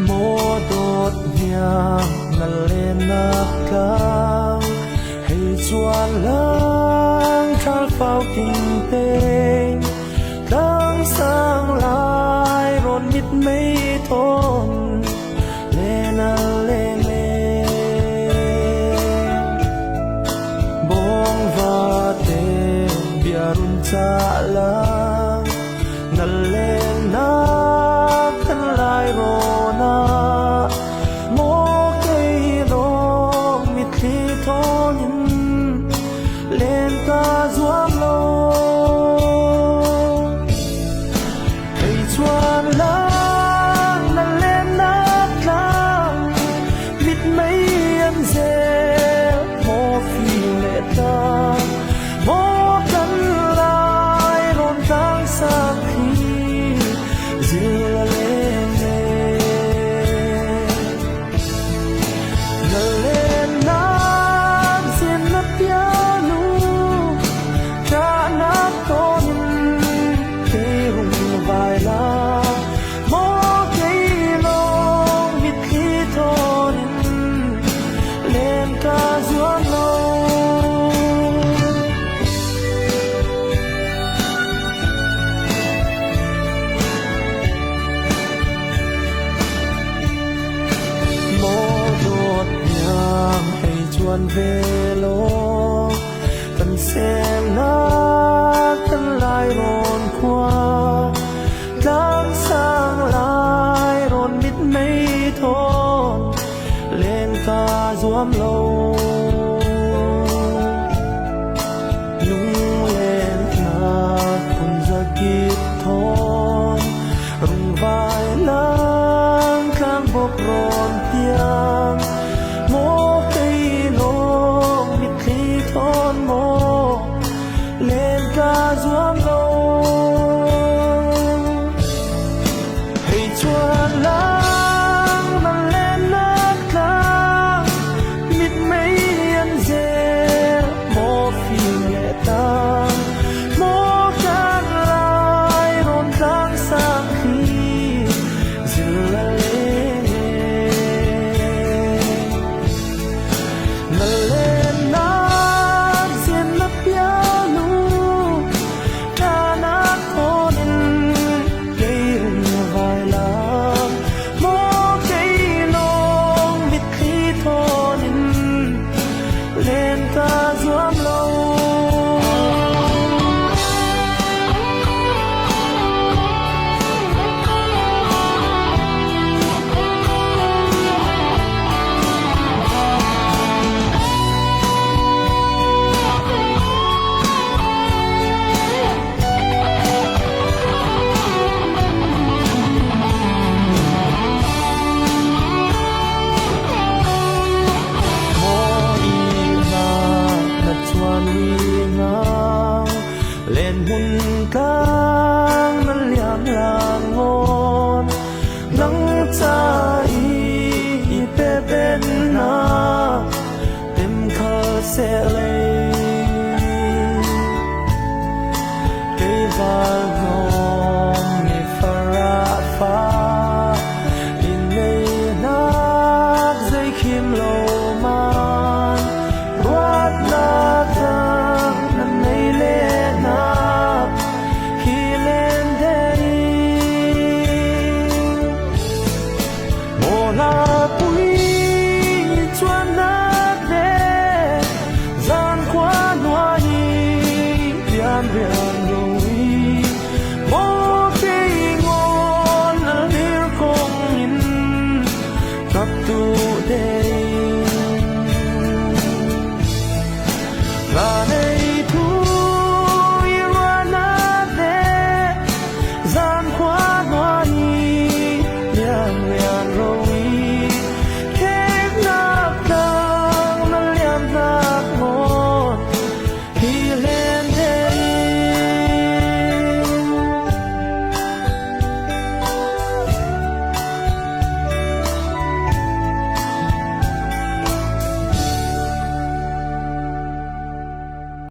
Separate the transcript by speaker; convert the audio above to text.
Speaker 1: mô đột nhàng ngăn lên nắp cao hay chuan lang thal phao tình tên tháng sang lại rộn mít mấy thôn lên lên bông và tên bia run cha lang ngăn lên nắp thân lại rona mô cây rong mít khi thôn lên ta doám lâu hay chuan lang năn lên nát lang mít mấy em dê mô phi lệ ta mô cắn lại rộn tháng sang khi dìu là lên lên nát xin nát bia lu cha nát con cây rụng vài la mô cây lông mít khi thôn lên ca doán lâu chuan về lô tận xem nát tận lại rộn qua tháng sang lại rộn mít mấy thôn lên ca doám lâu nhung lên nát cùng ra kịp thôn rung vai lang khang bốc rộn tiếng mô cây lông mít khi thôn mô lên ca doám lâu hay chuan lang năn lên nát lang mít mấy em dê mô phi lệ ta mô cát lại rộn tháng sang khi dìu là lên lên nát xin nát bia lu cha nát thôn cây rụng vài la mô cây lông mít khi thôn lên ca doám lâu lên hun cang nan liam lang ngon nắng cha y pe bên na tem khờ sẽ